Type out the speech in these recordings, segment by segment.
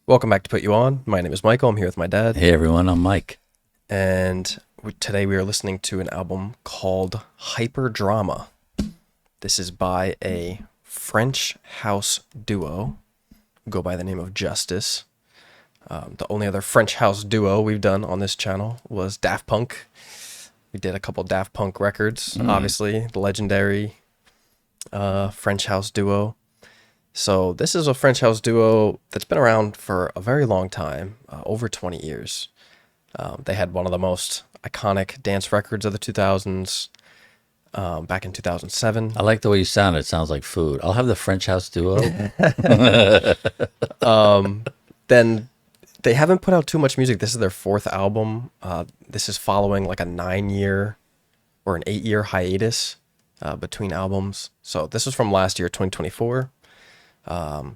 Welcome back to Put You On. My name is Michael. I'm here with my dad. Hey everyone, I'm Mike. And today we are listening to an album called Hyperdrama. This is by a French house duo who go by the name of Justice. The only other French house duo we've done on this channel was Daft Punk. We did a couple Daft Punk records, obviously, the legendary French house duo. So this is a French house duo that's been around for a very long time, over 20 years. They had one of the most iconic dance records of the 2000s back in 2007. I like the way you sound. It sounds like food. I'll have the French house duo. Then they haven't put out too much music. This is their fourth album. This is following like a 9-year or an 8-year hiatus between albums. So this was from last year, 2024.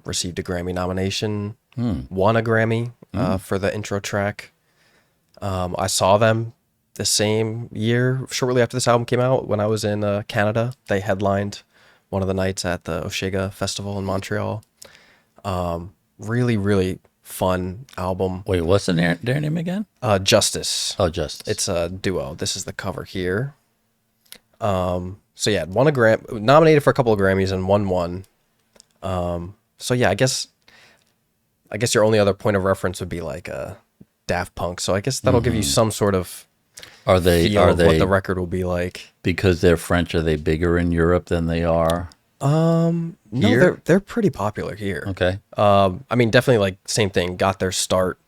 Received a Grammy nomination, won a Grammy for the intro track. I saw them the same year, shortly after this album came out, when I was in Canada. They headlined one of the nights at the Osheaga Festival in Montreal. Really, really fun album. Wait, what's their name again? Justice. Oh, Justice. It's a duo. This is the cover here. So yeah, won a nominated for a couple of Grammys and won one. So yeah, I guess your only other point of reference would be like Daft Punk. So I guess that'll give you some sort of Are they what the record will be like. Because they're French, are they bigger in Europe than they are? No, they're pretty popular here. Okay. I mean, definitely like same thing. Got their start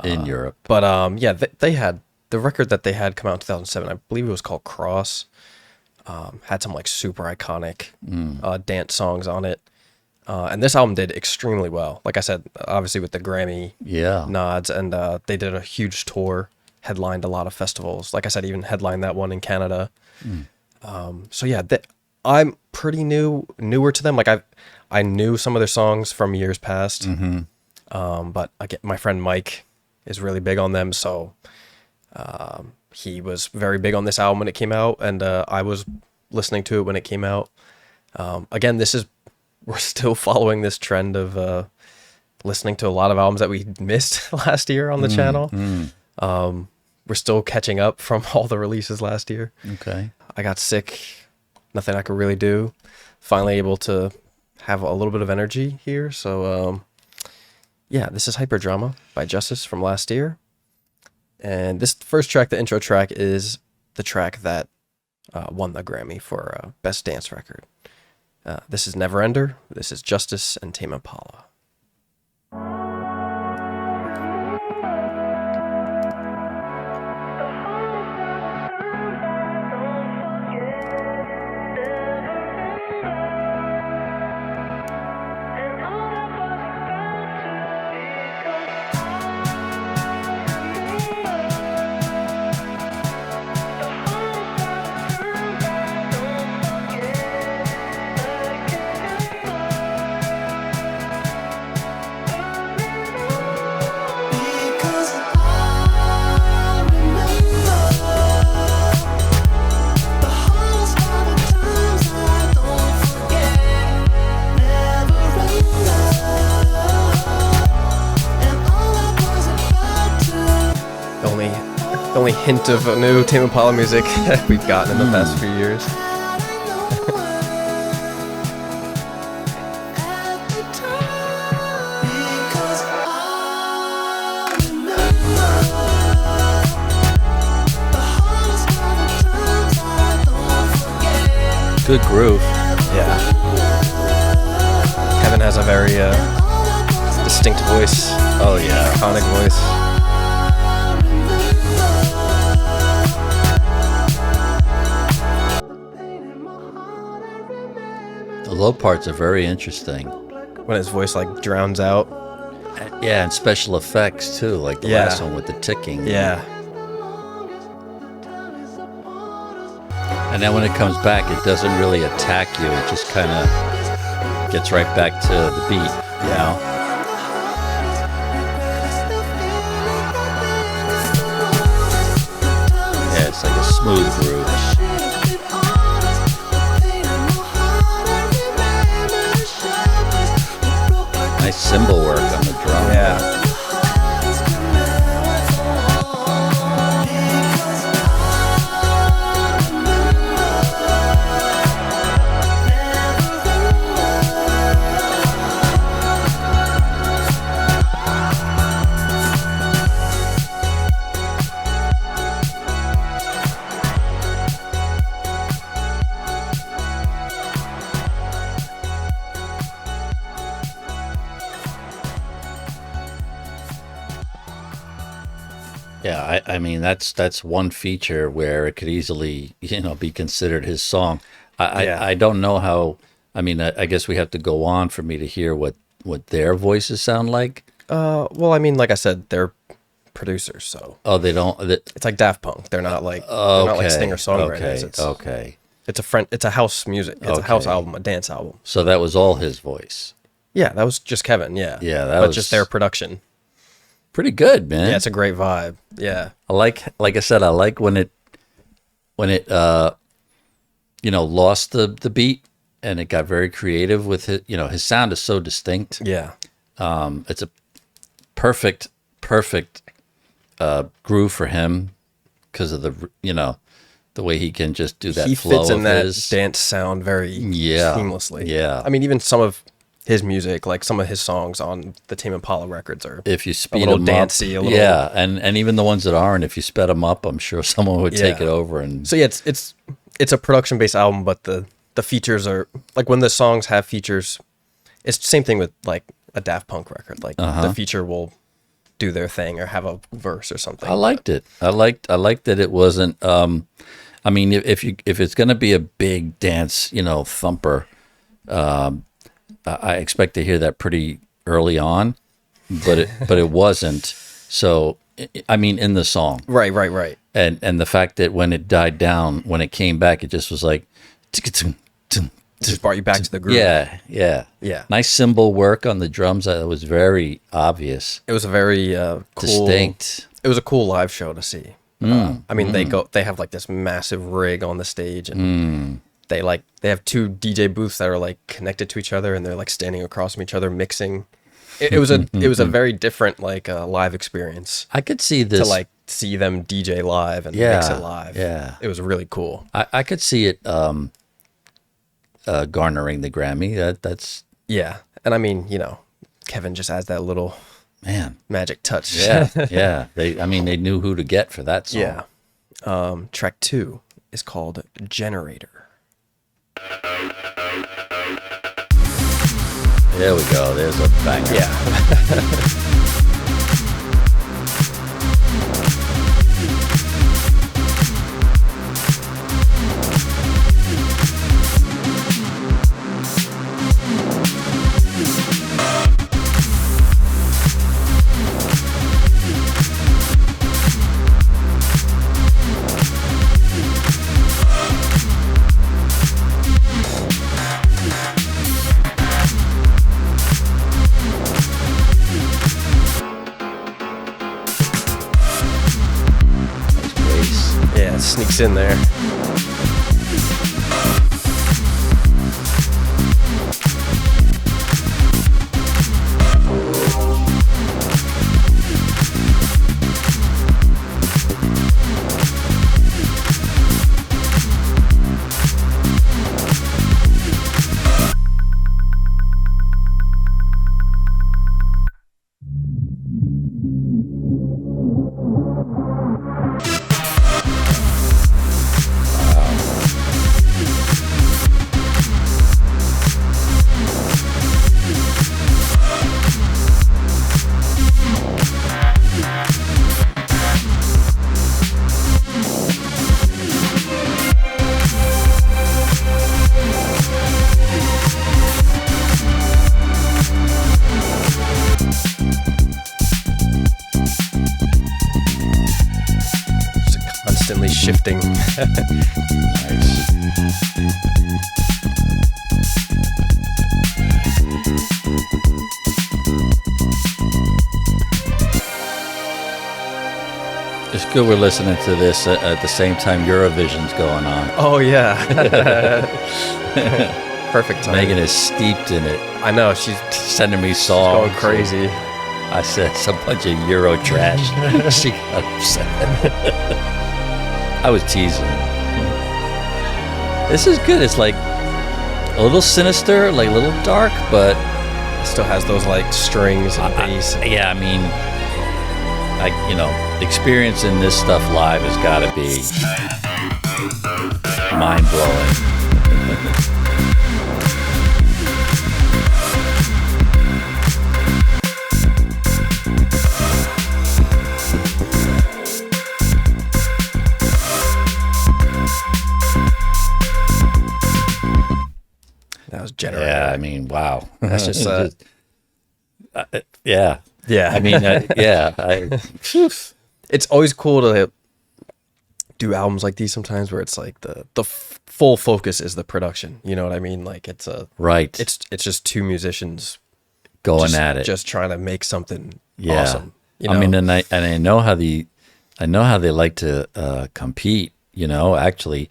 In Europe. but yeah, they had the record that they had come out in 2007. I believe it was called Cross. Had some like super iconic dance songs on it. And this album did extremely well. Like I said, obviously with the Grammy nods, and they did a huge tour, headlined a lot of festivals. Like I said, even headlined that one in Canada. So yeah, I'm pretty newer to them. Like I knew some of their songs from years past. But again, my friend Mike is really big on them, so he was very big on this album when it came out, and I was listening to it when it came out. Again, we're still following this trend of listening to a lot of albums that we missed last year on the channel. We're still catching up from all the releases last year. Okay. I got sick, nothing I could really do. Finally able to have a little bit of energy here. So yeah, this is Hyperdrama by Justice from last year. And this first track, the intro track, is the track that won the Grammy for Best Dance Record. This is Never Ender. This is Justice and Tame Impala. The only hint of new Tame Impala music that we've gotten in the past few years. Good groove. Yeah. Kevin has a very distinct voice. Oh yeah. Iconic voice. The low parts are very interesting. When his voice like drowns out. Yeah, and special effects too, like the last one with the ticking. Yeah. And then when it comes back, it doesn't really attack you. It just kind of gets right back to the beat, you know? Yeah, it's like a smooth groove. Nice cymbal work on the drum. Yeah, I mean that's one feature where it could easily, be considered his song. I don't know how. I mean, I guess we have to go on for me to hear what their voices sound like. Well, I mean, like I said, they're producers, so. Oh, they don't. It's like Daft Punk. They're not like singer songwriters. Okay. It's a house music. It's a house album, a dance album. So that was all his voice. Yeah, that was just Kevin. Yeah. Yeah, that was just their production. Pretty good, man. Yeah, it's a great vibe. Yeah. Like I said, I like when it lost the beat and it got very creative with it. His sound is so distinct. Yeah. It's a perfect groove for him because of the way he can just do that. He flow fits in of that his dance sound very seamlessly. Yeah. I mean, even some of his music, like some of his songs on the Tame Impala records, are if you speed a little them dancey, up, a little and even the ones that aren't, if you sped them up, I'm sure someone would take it over. And so it's a production based album, but the features are like when the songs have features. It's the same thing with like a Daft Punk record. Like the feature will do their thing or have a verse or something. I liked it. I liked that it wasn't. I mean, if it's going to be a big dance, thumper, I expect to hear that pretty early on, but it wasn't. So I mean, in the song, right, and the fact that when it died down, when it came back, it just was like, just brought you back to the groove. Yeah. Nice cymbal work on the drums. That was very obvious. It was a very cool, distinct. It was a cool live show to see. I mean, they have like this massive rig on the stage, and they have two DJ booths that are like connected to each other, and they're like standing across from each other mixing. It was a very different like live experience. I could see this to like see them DJ live and mix it live. Yeah, it was really cool. I could see it garnering the Grammy. That's and I mean, Kevin just adds that little magic touch. Yeah. They knew who to get for that song. Yeah. Track 2 is called Generator. There we go. There's a banger. Yeah. Sneaks in there. Shifting. Nice. It's good we're listening to this at the same time Eurovision's going on. Oh, yeah. Perfect time. Meagan is steeped in it. I know. She's sending me songs. Going crazy. I said it's a bunch of Euro trash. She got upset. I was teasing. This is good. It's like a little sinister, like a little dark, but it still has those like strings and bass. Yeah, I mean, experiencing this stuff live has got to be mind blowing. I mean, wow. That's just, yeah. yeah. I mean, It's always cool to do albums like these sometimes where it's like the full focus is the production. You know what I mean? Like it's right. It's just two musicians going at it, just trying to make something awesome. You know? I mean, and I know how they like to compete. You know, actually,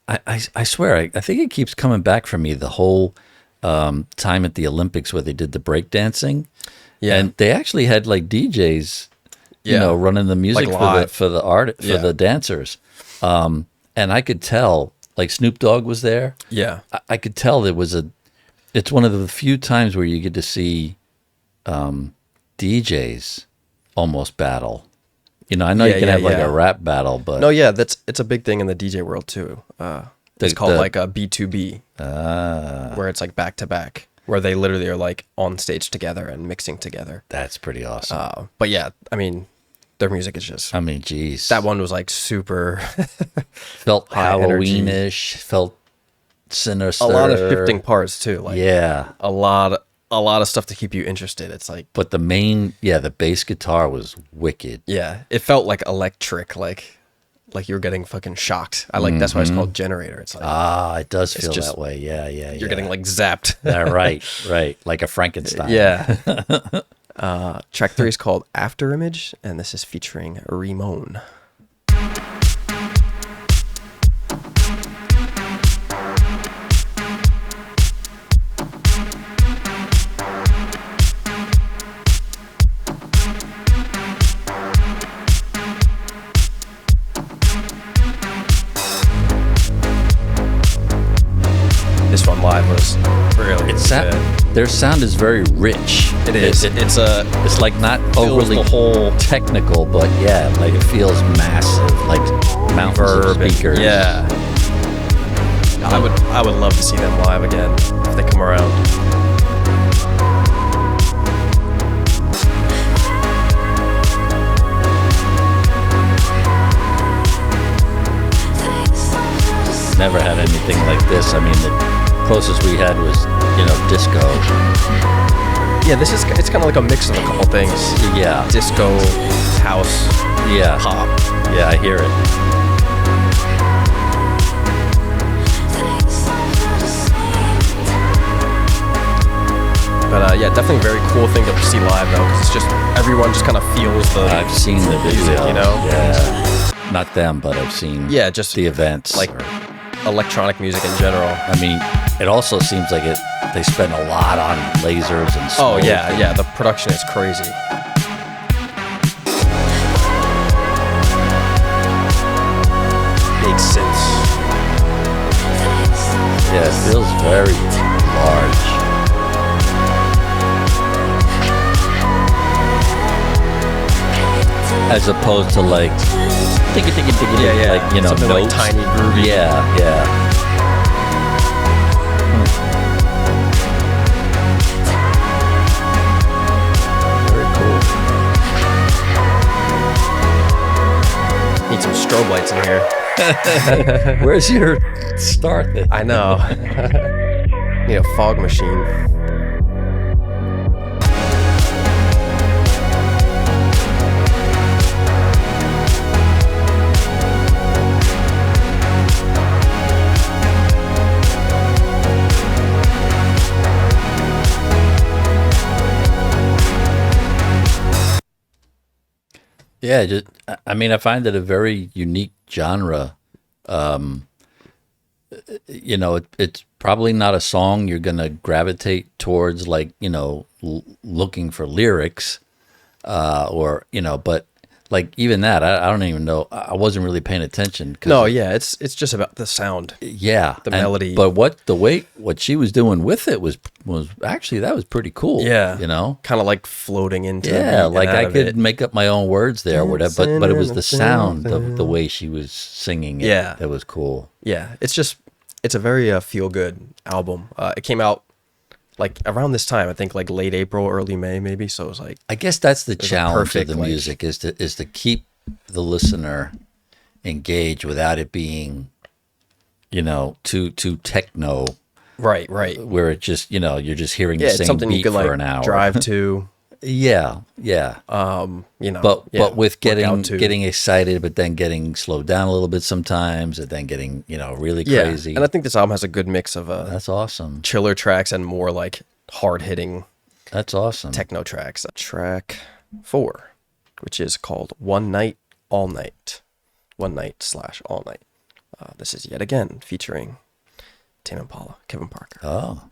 I swear, I think it keeps coming back for me the whole time at the Olympics where they did the breakdancing. Yeah, and they actually had like DJs, you know, running the music like for the dancers. And I could tell, like Snoop Dogg was there. Yeah, I could tell it's one of the few times where you get to see DJs almost battle. You know, I know you can have like a rap battle, but no, yeah, it's a big thing in the DJ world too. It's called like a B2B, where it's like back to back, where they literally are like on stage together and mixing together. That's pretty awesome. But yeah, I mean, their music is just. I mean, geez, that one was like super. Felt Halloweenish, felt sinister. A lot of shifting parts too. Like yeah, a lot of stuff to keep you interested. It's like, but the bass guitar was wicked. Yeah, it felt like electric, like you're getting fucking shocked. That's why it's called Generator. It's like it does feel that way. Yeah. You're getting like zapped. right, like a Frankenstein. Yeah. Track 3 is called After Image, and this is featuring Ramon. This one live was really good. Their sound is very rich. It is. It's like not overly whole technical, but yeah, like it feels massive, like mountains of speakers. Yeah. I would love to see them live again if they come around. Never had anything like this. I mean, the closest we had was, disco. Yeah, it's kind of like a mix of a couple things. Yeah. Disco, house, pop. Yeah, I hear it. But yeah, definitely a very cool thing to see live though, because it's just everyone just kind of feels the. I've seen the music, video. Yeah. Not them, but I've seen. Just the events, like electronic music in general. I mean, it also seems like they spend a lot on lasers and smoke. Oh yeah, the production is crazy. Big synths. Yeah, it feels very large. As opposed to like like something notes. Like tiny groovy. Yeah. Very cool. Need some strobe lights in here. Where's your start? I know. Need a fog machine. Yeah, I find it a very unique genre. It's probably not a song you're going to gravitate towards, like, looking for lyrics, but like even that, I don't even know. I wasn't really paying attention. No, yeah, it's just about the sound. Yeah, the melody. But what she was doing with it was actually, that was pretty cool. Yeah, kind of like floating into. Yeah, like I could make up my own words there, or whatever. But it was the sound of the way she was singing it. Yeah, that was cool. Yeah, it's a very feel good album. It came out like around this time, I think like late April, early May, maybe. So it was like, I guess that's the challenge of the music is to keep the listener engaged without it being, too techno. Right, right. Where it just, you're just hearing the It's same something beat you can for an like hour. drive to. Yeah. But with getting excited, but then getting slowed down a little bit sometimes, and then getting really crazy. And I think this album has a good mix of That's awesome. chiller tracks and more like hard hitting. That's awesome. Techno tracks. Track 4, which is called One Night All Night. One Night / All Night. This is yet again featuring Tame Impala, Kevin Parker. Oh.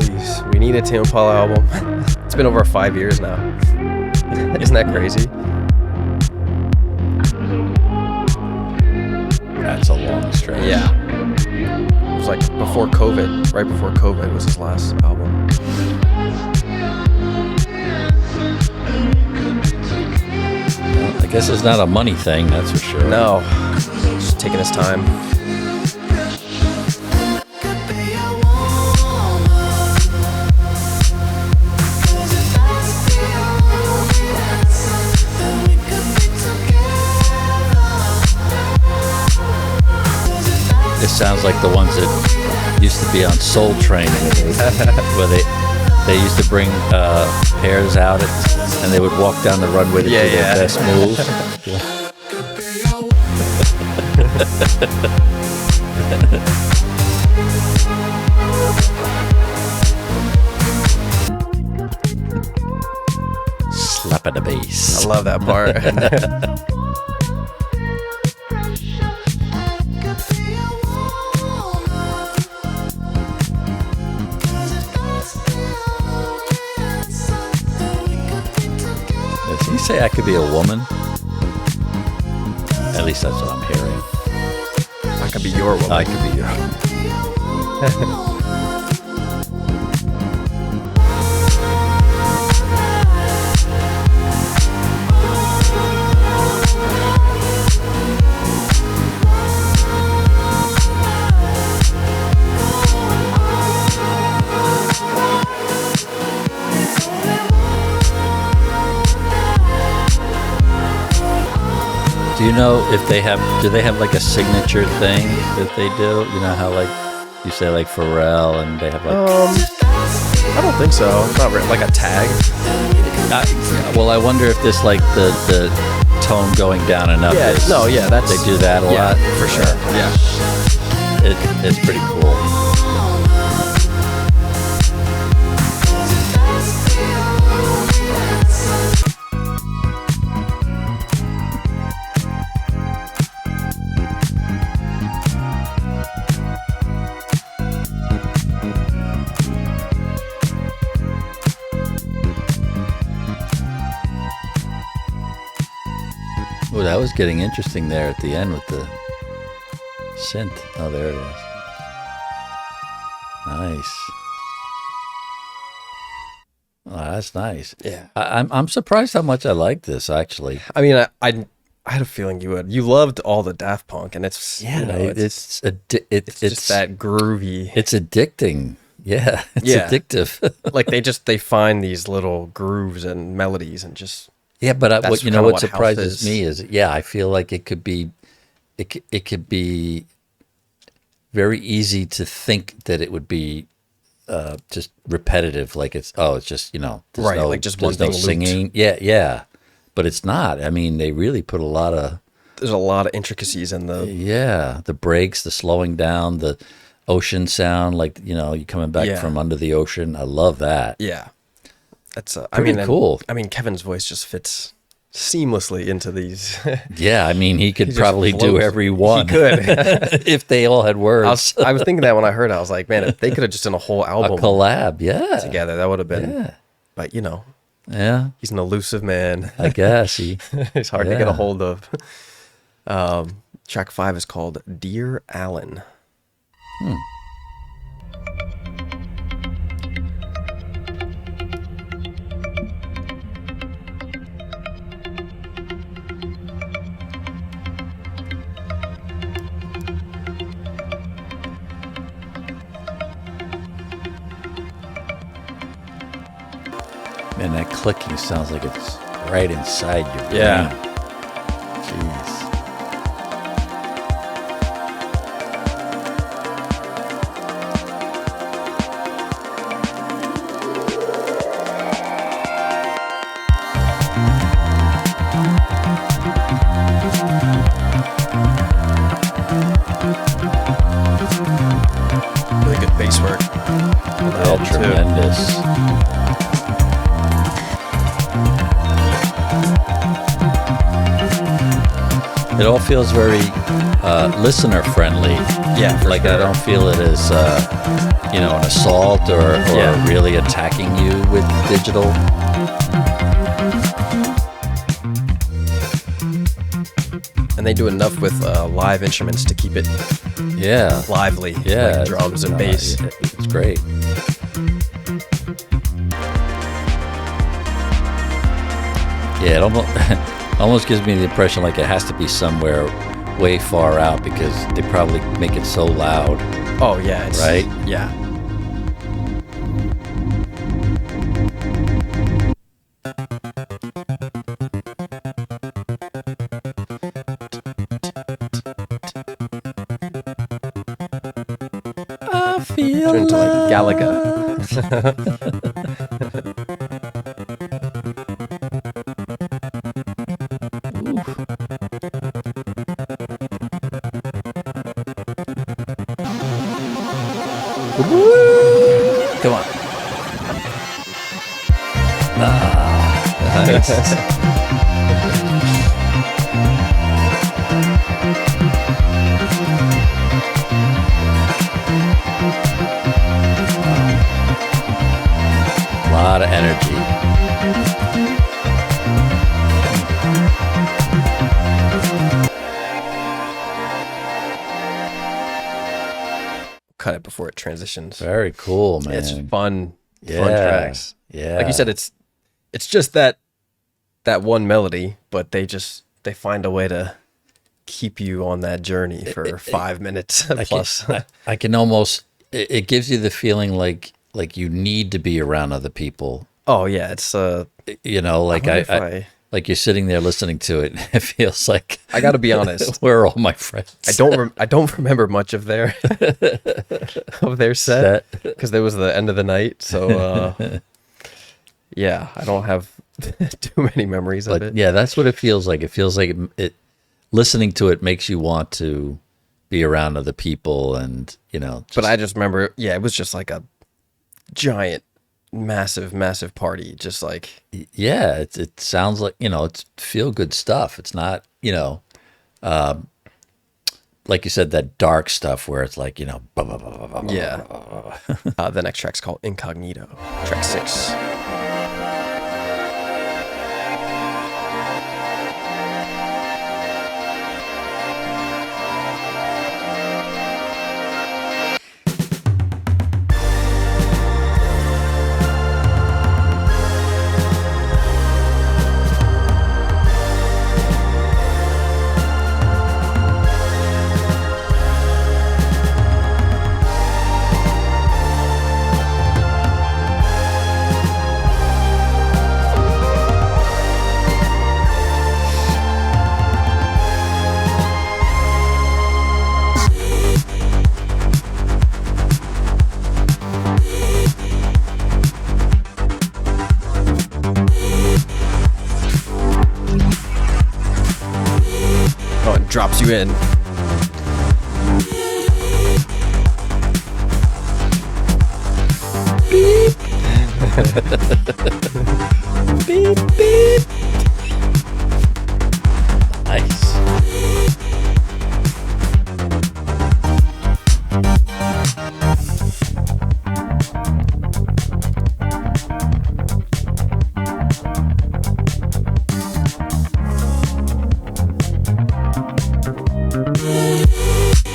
Please, we need a Tame Impala album. It's been over 5 years now. Isn't that crazy? That's a long stretch. Yeah. It was like before COVID, right before COVID was his last album. Well, I guess it's not a money thing, that's for sure. No, just taking his time. This sounds like the ones that used to be on Soul Train, where they used to bring pairs out and they would walk down the runway to do their best move. Slap at the bass. I love that part. Did he say I could be a woman? At least that's what I'm hearing. I could be your woman. I could be your woman. Do you know if do they have like a signature thing that they do? You know how like you say like Pharrell and they have like... I don't think so. It's not like a tag. Well, I wonder if this like the tone going down and up is... No, yeah, that's... They do that a lot? For sure, yeah. It's pretty cool. Oh, that was getting interesting there at the end with the synth. Oh, there it is. Nice. Oh, that's nice. Yeah. I'm surprised how much I like this, actually. I mean, I had a feeling you would. You loved all the Daft Punk, and it's it's just that groovy. It's addicting. Yeah, it's addictive. Like they find these little grooves and melodies and just... Yeah, but what surprises is. me is, I feel like it could be very easy to think that it would be just repetitive, like it's just right, like just one thing singing. Looped. Yeah, but it's not. I mean, they really put there's a lot of intricacies in the breaks, the slowing down, the ocean sound, like you coming back from under the ocean. I love that. Yeah. That's pretty cool. I mean, Kevin's voice just fits seamlessly into these. Yeah, I mean, he could probably do every one. He could. If they all had words. I was thinking that when I heard it. I was like, man, if they could have just done a whole album. A collab, together, that would have been. Yeah. But, yeah, he's an elusive man. I guess. He's hard to get a hold of. Track 5 is called Dear Alan. And that clicking sounds like it's right inside your brain. Yeah. Jeez. Really good bass work. Oh, tremendous. It all feels very listener friendly. Yeah, for like sure. I don't feel it as an assault or Yeah. really attacking you with digital. And they do enough with live instruments to keep it lively. Yeah, like drums and bass. It's great. Yeah, it almost gives me the impression like it has to be somewhere way far out because they probably make it so loud. Oh yeah, it's, Right? Yeah. I feel Turn into like Galaga. Come on. Nice. A lot of energy. Cut it before it transitions. Very cool, man. It's fun Yeah. tracks. Yeah. Like you said, it's just that one melody, but they find a way to keep you on that journey for 5 minutes plus. I can almost. It gives you the feeling like you need to be around other people. Oh yeah, it's You know, like wonder if like you're sitting there listening to it. It feels like I got to be honest. where are all my friends? I don't remember much of their set because there was the end of the night. So yeah, I don't have too many memories of But it. yeah, that's what it feels like. It feels like it. Listening to it makes you want to be around other people, and But I just remember, yeah, it was just like a giant, massive party. Just like yeah, it sounds like it's feel good stuff. It's not like you said, that dark stuff where it's like blah, blah, blah, blah, blah, blah, yeah. blah, blah. The next track's called Incognito, track 6. Oh, it drops you in. Beep beep. Nice.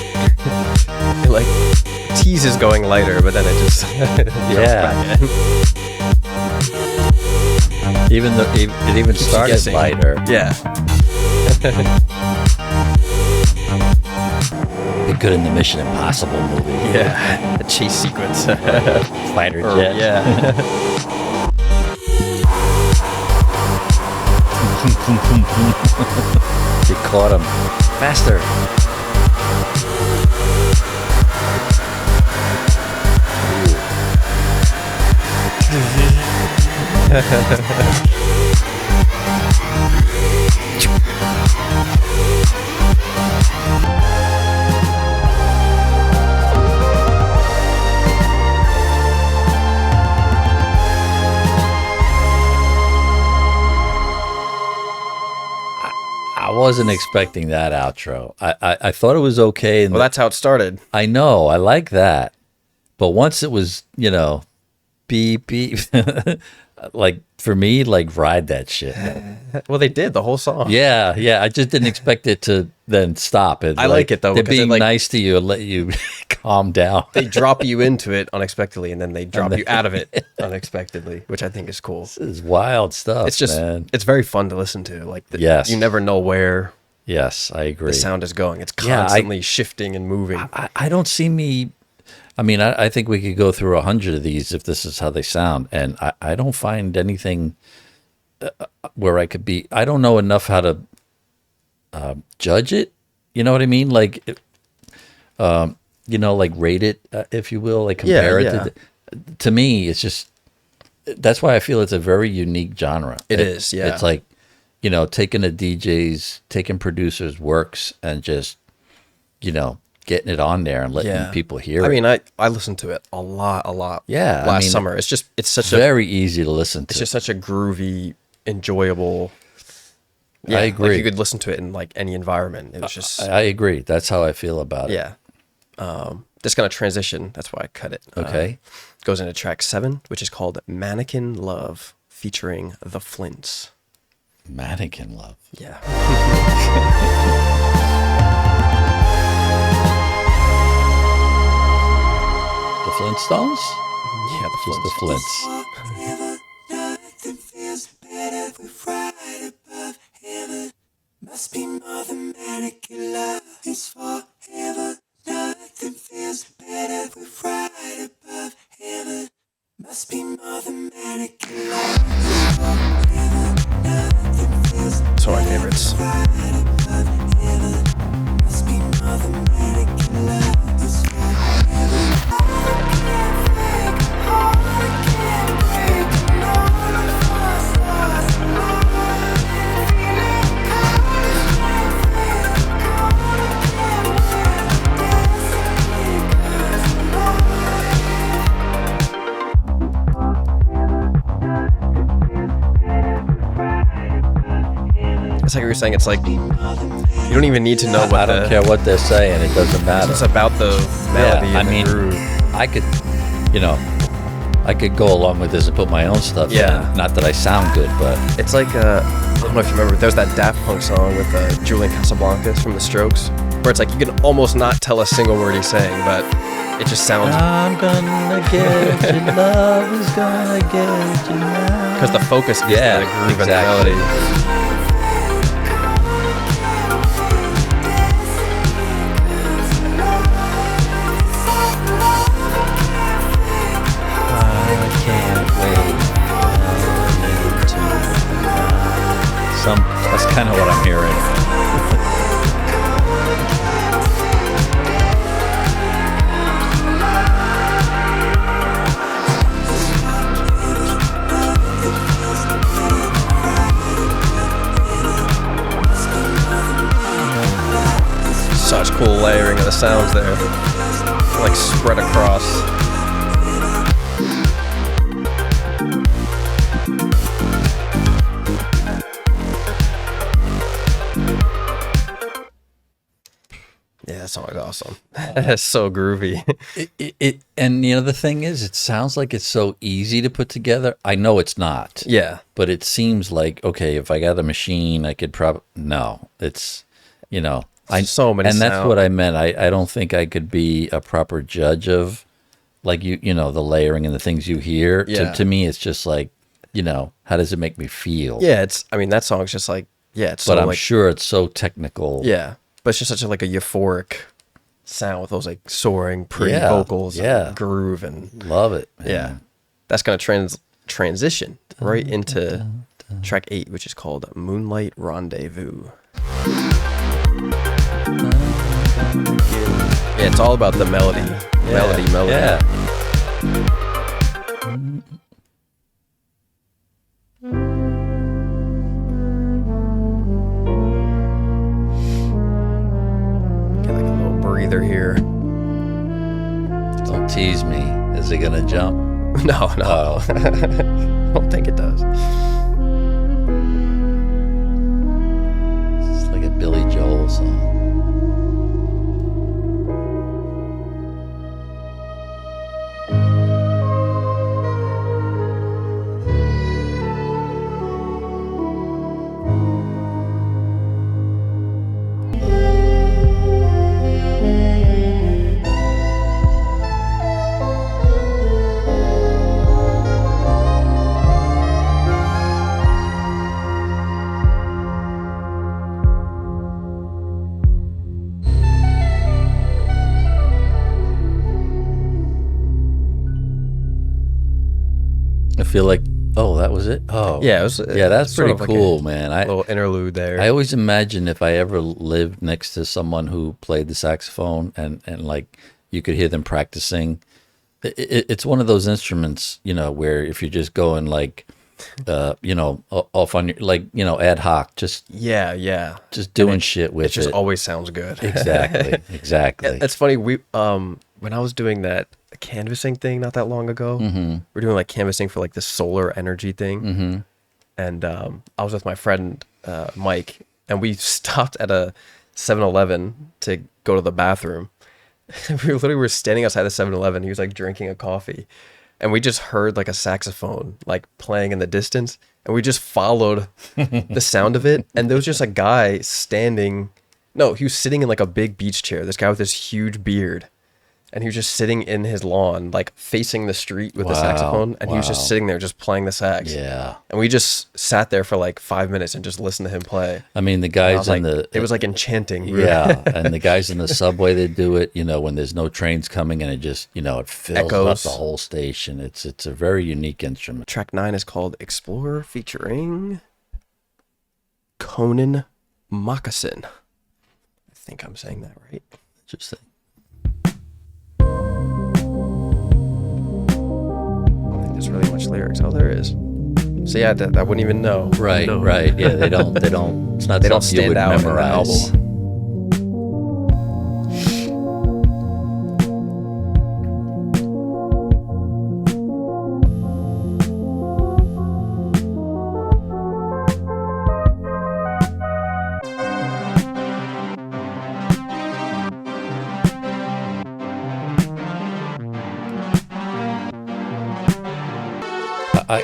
It like teases going lighter, but then it just Yeah. back in. Even though it even started guessing. lighter. Yeah. Be good in the Mission Impossible movie. Yeah. A chase sequence. Fighter Or- jet. yeah. They caught him. Faster. I wasn't expecting that outro. I thought it was okay. Well, that's how it started. I know. I like that. But once it was, beep, beep, like for me, like ride that shit. Well, they did the whole song. Yeah. I just didn't expect it to then stop. I like it though. They're being nice to you and let you calm down. They drop you into it unexpectedly, and then they drop you out of it unexpectedly, which I think is cool. This is wild stuff. It's just, man. It's very fun to listen to. Like, yes, you never know where. Yes, I agree. The sound is going. It's constantly shifting and moving. I don't see me. I mean, I think we could go through 100 of these if this is how they sound, and I don't find anything where I could be. I don't know enough how to judge it. You know what I mean? Like, like rate it, if you will, like compare it to me. It's just that's why I feel it's a very unique genre. It is. Yeah, it's like taking taking producers' works and just getting it on there and letting people hear it. I mean, I listened to it a lot. Yeah. Last summer. It's such very easy to listen to. It's just such a groovy, enjoyable. Yeah, I agree. Like you could listen to it in like any environment. It was just. I agree. That's how I feel about it. Yeah. Just gonna transition. That's why I cut it. Okay. Goes into track 7, which is called Mannequin Love, featuring the Flints. Mannequin Love. Yeah. The Flintstones? Yeah, just the Flints. Nothing feels better. We're right above heaven. Must be more than mannequin love is forever. Nothing feels better. We're right above heaven. Must be more than mannequin love is forever. Nothing feels better. It's one of my favorites. Right above heaven. Must be more than mannequin love is forever. It's like you were saying. It's like you don't even need to know what. I don't care what they're saying. It doesn't matter. It's about the melody. Yeah, and the groove. I could, I could go along with this and put my own stuff in. Not that I sound good, but It's like I don't know if you remember. There's that Daft Punk song with Julian Casablancas from The Strokes, where it's like you can almost not tell a single word he's saying, but it just sounds. I'm gonna get you, love is gonna get you now. Because the focus is the groove and the melody. That's kind of what I'm hearing. Such cool layering of the sounds there, like spread across. Yeah, that song is awesome. It's so groovy. And the thing is, it sounds like it's so easy to put together. I know it's not. Yeah. But it seems like, okay, if I got a machine, I could probably, no, it's, so many and that's sound. what I meant. I don't think I could be a proper judge of, like, the layering and the things you hear. Yeah. To me, it's just like, how does it make me feel? Yeah, that song's just like, it's but so I'm like, sure it's so technical. Yeah. But it's just such a euphoric sound with those like soaring, pretty Yeah, vocals, yeah. and groove, and Love it. Man. yeah, that's gonna transition right into track 8, which is called Moonlight Rendezvous. Yeah, it's all about the melody. Melody. Yeah. Get like a little breather here. Don't tease me. Is it gonna jump? No. Oh. I don't think it does. It's like a Billy Joel song. I feel like, oh, that was it? Oh. Yeah, it was. Yeah, that's sort pretty of like cool, man. a little interlude there. I always imagine if I ever lived next to someone who played the saxophone and like you could hear them practicing. It's one of those instruments, you know, where if you're just going like, you know, off on your, like, you know, ad hoc, just just doing shit with it. It just always sounds good. Exactly. It's funny. We when I was doing that canvassing thing not that long ago, we're doing like canvassing for like this solar energy thing, and I was with my friend Mike, and we stopped at a 7-Eleven to go to the bathroom. We were standing outside the 7-Eleven. He was like drinking a coffee, and we just heard like a saxophone like playing in the distance, and we just followed the sound of it. And there was just a guy standing. No, he was sitting in like a big beach chair. This guy with this huge beard. And he was just sitting in his lawn, like facing the street with the saxophone. And he was just sitting there, just playing the sax. Yeah. And we just sat there for like 5 minutes and just listened to him play. I mean, the guys in the... It was like enchanting. Yeah. And the guys in the subway, they do it, you know, when there's no trains coming and it just, you know, it fills up the whole station. It's a very unique instrument. Track 9 is called Explorer, featuring Conan Moccasin. I think I'm saying that right. Interesting. There's really much lyrics. Oh, there is. So yeah, I wouldn't even know. Right. Yeah, they don't. It's not. They don't something you stand would out memorize. in the album.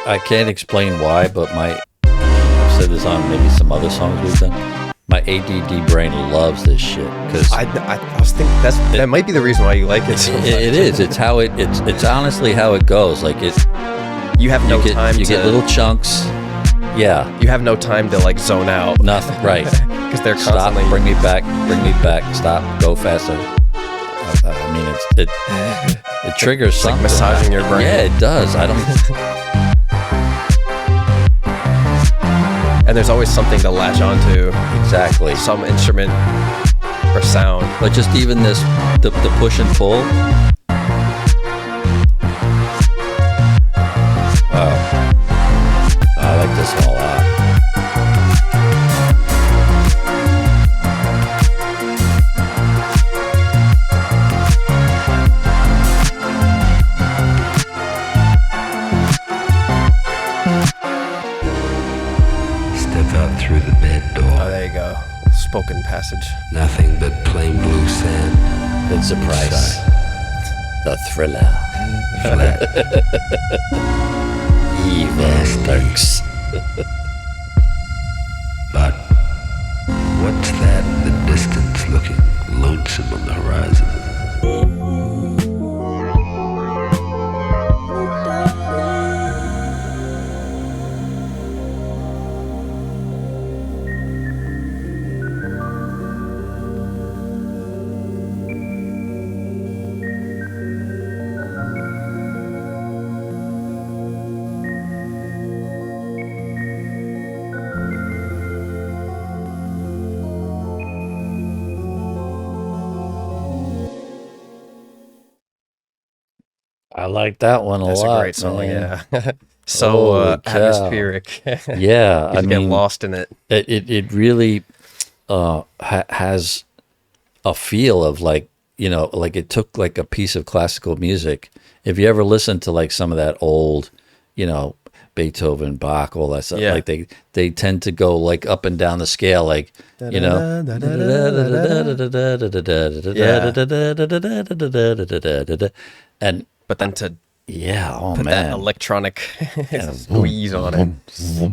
I can't explain why, but I've said this on maybe some other songs we've done. My ADD brain loves this shit because I was thinking that might be the reason why you like it so much. It is. It's how it's honestly how it goes. Like you have no time. You get little chunks. Yeah. You have no time to like zone out. Nothing. Right. Because they're constantly. Stop. Bring me back. Stop. Go faster. I mean, it triggers something. Like massaging your brain. Yeah, it does. I don't. And there's always something to latch onto. Exactly. Some instrument or sound. But just even the push and pull. I like this one a lot. Through the bed door. Oh, there you go. Spoken passage. Nothing but plain blue sand. It's a price. The thriller. Flat. Evil Turks. But what's that in the distance looking lonesome on the horizon? I like that one a That's lot. a great song, man. yeah. Holy cow. Atmospheric. Yeah, I You get mean, lost in it. it really has a feel of like, like it took like a piece of classical music. If you ever listen to like some of that old, Beethoven, Bach, all that stuff, Yeah. like they tend to go like up and down the scale, like, and But then to yeah, oh put man, that electronic squeeze on it.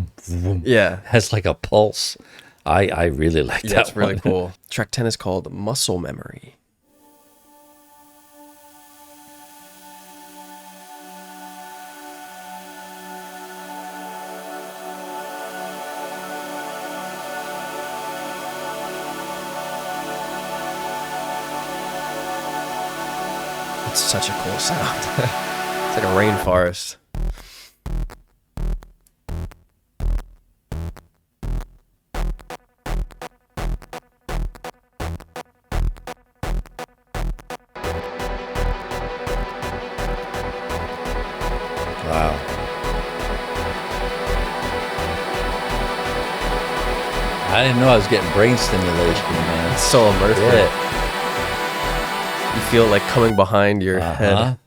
Yeah. has like a pulse. I really like Yeah, that it's really one. cool. Track 10 is called Muscle Memory. It's such a cool sound. It's like a rainforest. Wow. I didn't know I was getting brain stimulation, man. It's so immersive. Yeah. You feel it like coming behind your head. Flatline.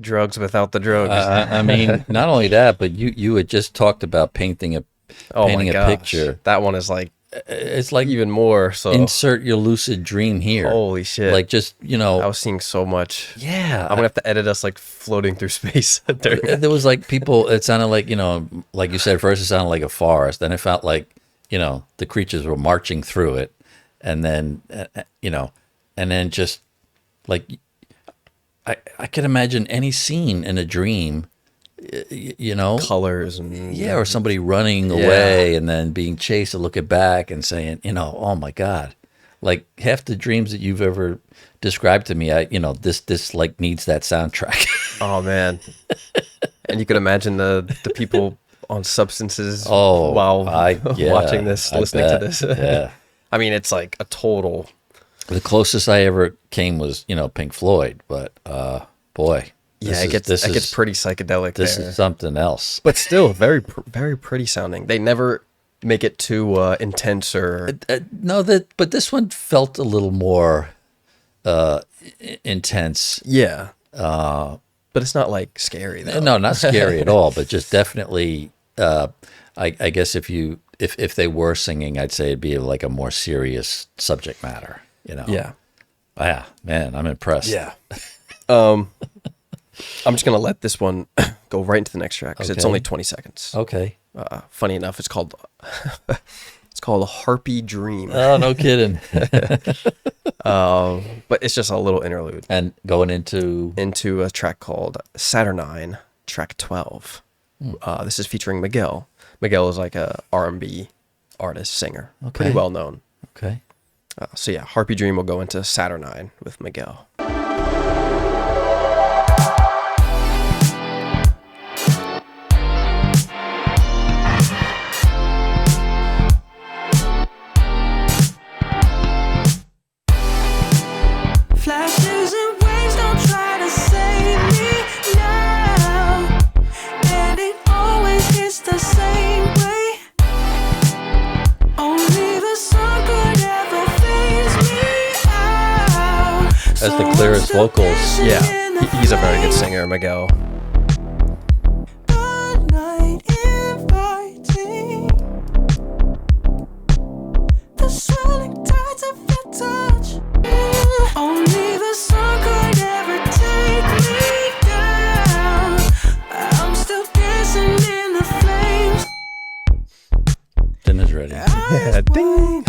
Drugs without the drugs. I mean, not only that, but you had just talked about painting a Oh painting my a gosh. picture. That one is like It's like even more so. insert your lucid dream here. Holy shit. Like just, I was seeing so much. yeah. I'm gonna have to edit us like floating through space. There was like people, it sounded like, like you said, first it sounded like a forest. Then it felt like, the creatures were marching through it. And then, and then just like, I can imagine any scene in a dream, Colors and yeah, or somebody running away and then being chased and looking back and saying, oh my God, like half the dreams that you've ever described to me, this like needs that soundtrack. Oh man. And you could imagine the people on substances Oh, while yeah, watching this, I listening bet. to this. Yeah. I mean, it's like a total. The closest I ever came was, Pink Floyd, but boy, Yeah, it gets pretty psychedelic. this there. is something else. But still very very pretty sounding. They never make it too intense or No, but this one felt a little more intense. yeah. But it's not like scary though. No, not scary at all, but just definitely. I guess if they were singing, I'd say it'd be like a more serious subject matter. Yeah. Yeah, man, I'm impressed. Yeah. I'm just gonna let this one go right into the next track because it's Okay. only 20 seconds. Okay. Funny enough, it's called Harpy Dream. Oh, no kidding. But it's just a little interlude And going into into a track called Saturn, track 12. This is featuring Miguel. Miguel is like a R&B artist, singer, pretty Okay. well known. okay. So yeah, Harpy Dream will go into Saturn with Miguel. has the clearest vocals. Yeah, he's a very good singer, Miguel. Dinner's ready. Yeah, ding.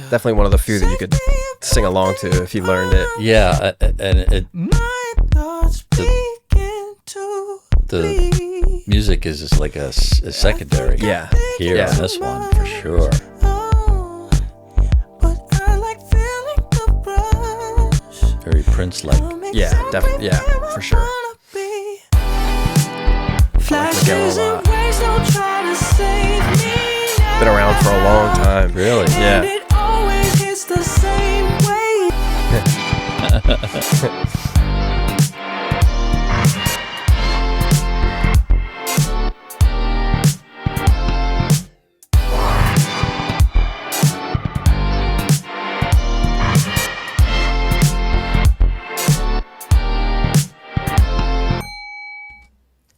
Definitely one of the few that you could sing along to if you learned it. Yeah, and the music is just like a secondary. Yeah. Here Yeah. on this one for sure. Very Prince-like. Yeah, definitely. Yeah, for sure. I like Miguel a lot. Been around for a long time. Really? Yeah.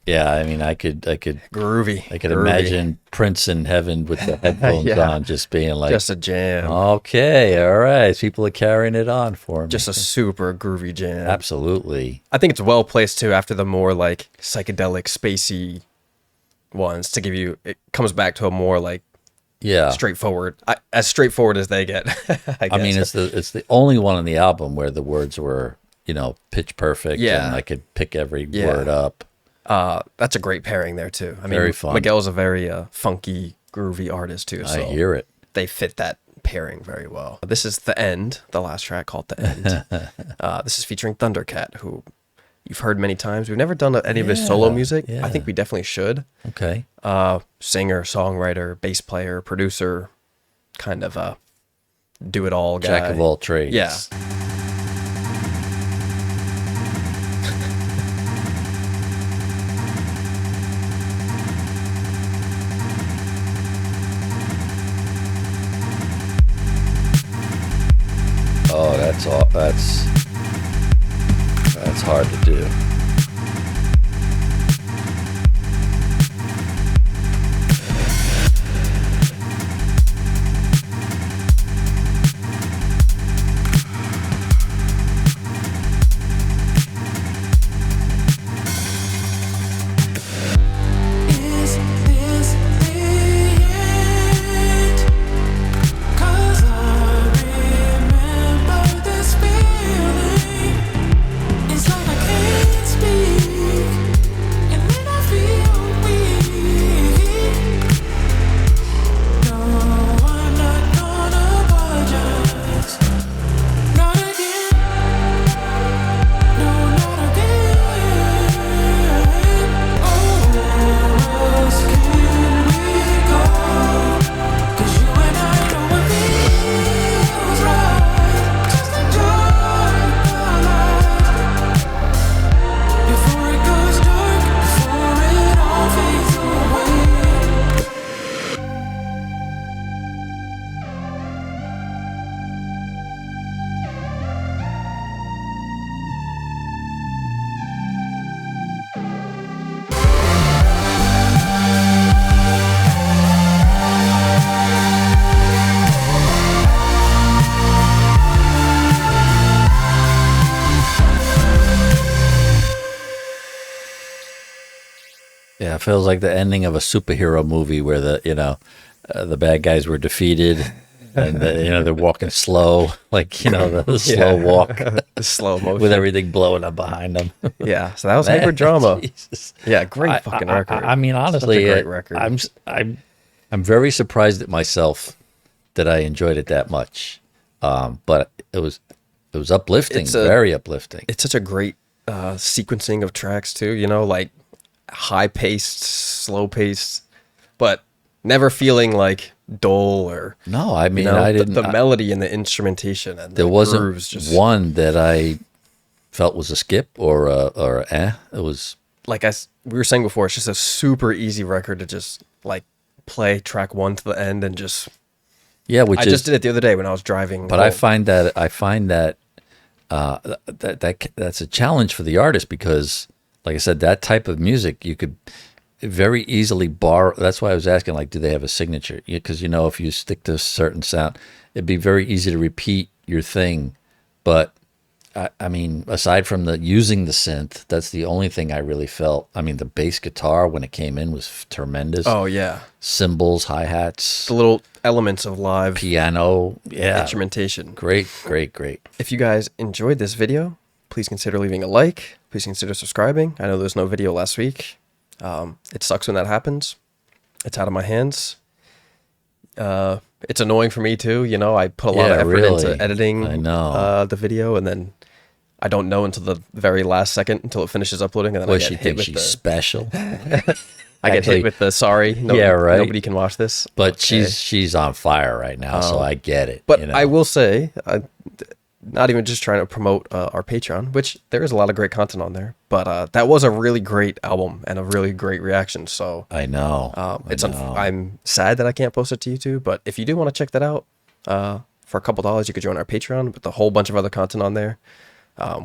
Yeah, I mean, I could Groovy. groovy. Imagine Prince in heaven with the headphones Yeah. on, just being like, Just a jam. okay, all right, people are carrying it on for me. Just a super groovy jam. Absolutely. I think it's well placed too after the more like psychedelic, spacey ones to give you. It comes back to a more like Yeah. straightforward, as straightforward as they get. I I mean, guess. it's the only one on the album where the words were, pitch perfect. Yeah. And I could pick every Yeah. word up. That's a great pairing there too. I mean, Very fun. Miguel's a very funky, groovy artist too. So I hear it. they fit that pairing very well. This is The End, the last track called The End. This is featuring Thundercat, who you've heard many times. We've never done any of his solo music. yeah. I think we definitely should. Okay. Singer, songwriter, bass player, producer, kind of a do-it-all guy. Jack of all trades. Yeah. Oh, that's hard to do. Yeah, it feels like the ending of a superhero movie where the bad guys were defeated, and they're walking slow, like the slow walk, The slow motion. with everything blowing up behind them. Yeah, so that was Hyperdrama. Jesus. Yeah, great fucking record. I mean, honestly, Such a great record. I'm very surprised at myself that I enjoyed it that much. But it was uplifting, very uplifting. It's such a great sequencing of tracks too, like high paced, slow paced, but never feeling like dull or No, I mean, I didn't. the melody and the instrumentation and There the wasn't grooves just one that I felt was a skip or It was like we were saying before. It's just a super easy record to just like play track one to the end and just Yeah, which I just did it the other day when I was driving. But home. I find that that's a challenge for the artist because, like I said, that type of music you could very easily borrow. That's why I was asking, like, do they have a signature? Because if you stick to a certain sound, it'd be very easy to repeat your thing. But I mean, aside from using the synth, that's the only thing I really felt. I mean, the bass guitar when it came in was tremendous. Oh yeah, cymbals, hi-hats, the little elements of live piano, instrumentation. Great. If you guys enjoyed this video, please consider leaving a like. Please consider subscribing. I know there's no video last week. It sucks when that happens. It's out of my hands. It's annoying for me too. I put a lot of effort into editing the video, and then I don't know until the very last second until it finishes uploading, and then I get hit with she's special. I get hit with the sorry. Nobody can watch this. But she's on fire right now, so I get it. But I will say, not even just trying to promote our Patreon, which there is a lot of great content on there. But that was a really great album and a really great reaction. So I know. I'm sad that I can't post it to YouTube. But if you do want to check that out, for a couple $, you could join our Patreon with a whole bunch of other content on there.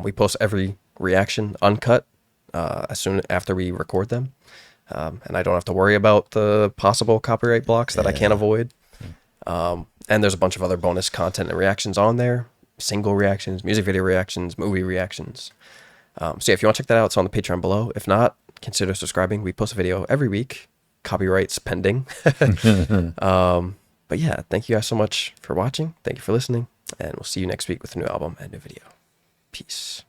We post every reaction uncut as soon after we record them. And I don't have to worry about the possible copyright blocks that I can't avoid. And there's a bunch of other bonus content and reactions on there. Single reactions, music video reactions, movie reactions. So yeah, if you want to check that out, it's on the Patreon below. If not, consider subscribing. We post a video every week. Copyrights pending. But yeah, thank you guys so much for watching. Thank you for listening. And we'll see you next week with a new album and new video. Peace.